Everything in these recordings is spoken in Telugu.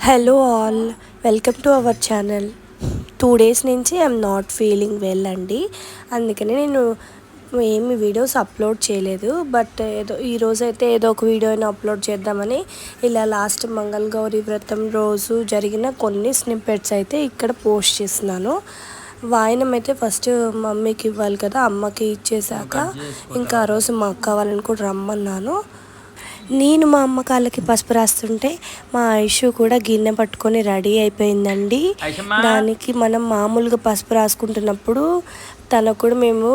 Hello all, welcome to our channel. 2 days నుంచి ఐఎమ్ నాట్ ఫీలింగ్ వెల్ అండి. అందుకని నేను ఏమి వీడియోస్ అప్లోడ్ చేయలేదు. బట్ ఈరోజు అయితే ఏదో ఒక వీడియోని అప్లోడ్ చేద్దామని ఇలా లాస్ట్ మంగళగౌరి వ్రతం రోజు జరిగిన కొన్ని స్నిప్పెట్స్ అయితే ఇక్కడ పోస్ట్ చేస్తున్నాను. వాయనం అయితే ఫస్ట్ మమ్మీకి ఇవ్వాలి కదా, అమ్మకి ఇచ్చేసాక ఇంకా ఆ రోజు మా అక్క వాళ్ళని కూడా రమ్మన్నాను. నేను మా అమ్మ కాళ్ళకి పసుపు రాస్తుంటే మా ఐషు కూడా గిన్నె పట్టుకొని రెడీ అయిపోయిందండి. దానికి మనం మామూలుగా పసుపు రాసుకుంటున్నప్పుడు తనకు కూడా మేము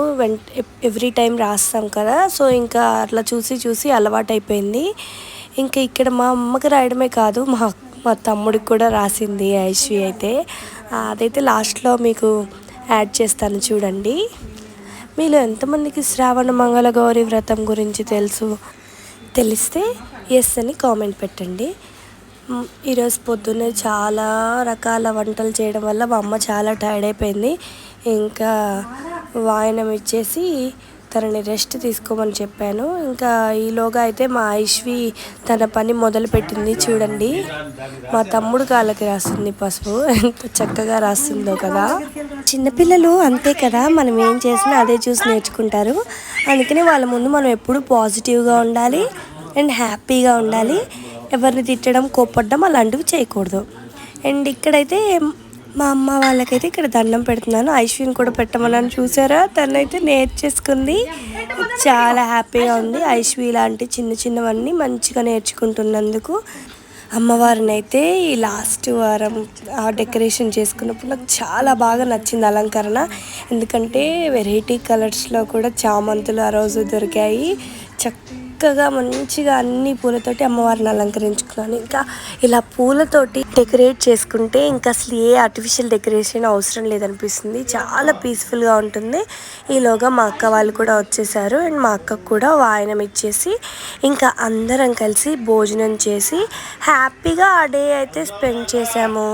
ఎవ్రీ టైం రాస్తాం కదా, సో ఇంకా అట్లా చూసి చూసి అలవాటు అయిపోయింది. ఇంకా ఇక్కడ మా అమ్మకి రాయడమే కాదు, మా తమ్ముడికి కూడా రాసింది ఐశ్వి అయితే. అదైతే లాస్ట్లో మీకు యాడ్ చేస్తాను చూడండి. మీలో ఎంతమందికి శ్రావణ మంగళగౌరి వ్రతం గురించి తెలిస్తే ఎస్ అని కామెంట్ పెట్టండి. ఈరోజు పొద్దున్నే చాలా రకాల వంటలు చేయడం వల్ల మా అమ్మ చాలా టైర్డ్ అయిపోయింది. ఇంకా వాయనం ఇచ్చేసి తనని రెస్ట్ తీసుకోమని చెప్పాను. ఇంకా ఈలోగా అయితే మా ఐశ్వి తన పని మొదలు పెట్టింది చూడండి. మా తమ్ముడు కాళ్ళకి రాస్తుంది పసుపు, ఎంత చక్కగా రాస్తుందో కదా. చిన్నపిల్లలు అంతే కదా, మనం ఏం చేసినా అదే చూసి నేర్చుకుంటారు. అందుకని వాళ్ళ ముందు మనం ఎప్పుడు పాజిటివ్గా ఉండాలి అండ్ హ్యాపీగా ఉండాలి. ఎవరిని తిట్టడం, కోప్పడడం అలాంటివి చేయకూడదు. అండ్ ఇక్కడైతే మా అమ్మ వాళ్ళకైతే ఇక్కడ దండం పెడుతున్నాను. ఐశ్విని కూడా పెట్టమని చూసారా, తనైతే నేర్చేసుకుంది. చాలా హ్యాపీగా ఉంది. ఐశ్వి ఇలాంటి చిన్న చిన్నవన్నీ మంచిగా నేర్చుకుంటున్నందుకు. అమ్మవారిని అయితే ఈ లాస్ట్ వారం డెకరేషన్ చేసుకున్నప్పుడు నాకు చాలా బాగా నచ్చింది అలంకరణ. ఎందుకంటే వెరైటీ కలర్స్లో కూడా చామంతులు ఆ రోజు దొరికాయి. చక్కగా మంచిగా అన్ని పూలతోటి అమ్మవారిని అలంకరించుకున్నాను. ఇంకా ఇలా పూలతోటి డెకరేట్ చేసుకుంటే ఇంకా అసలు ఏ ఆర్టిఫిషియల్ డెకరేషన్ అవసరం లేదనిపిస్తుంది. చాలా పీస్ఫుల్గా ఉంటుంది. ఈలోగా మా అక్క వాళ్ళు కూడా వచ్చేసారు. అండ్ మా అక్కకు కూడా వాయనం ఇచ్చేసి ఇంకా అందరం కలిసి భోజనం చేసి హ్యాపీగా ఆ డే అయితే స్పెండ్ చేసాము.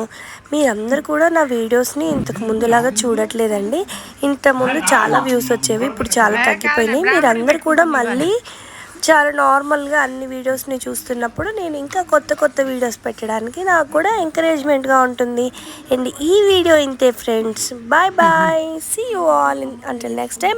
మీరందరూ కూడా నా వీడియోస్ని ఇంతకు ముందులాగా చూడట్లేదండి. ఇంతకుముందు చాలా వ్యూస్ వచ్చేవి, ఇప్పుడు చాలా తగ్గిపోయినాయి. మీరందరూ కూడా మళ్ళీ చాలా నార్మల్గా అన్ని వీడియోస్ని చూస్తున్నప్పుడు నేను ఇంకా కొత్త వీడియోస్ పెట్టడానికి నాకు కూడా ఎంకరేజ్మెంట్గా ఉంటుంది. అండ్ ఈ వీడియో ఇంతే friends. Bye bye, see you all until next time.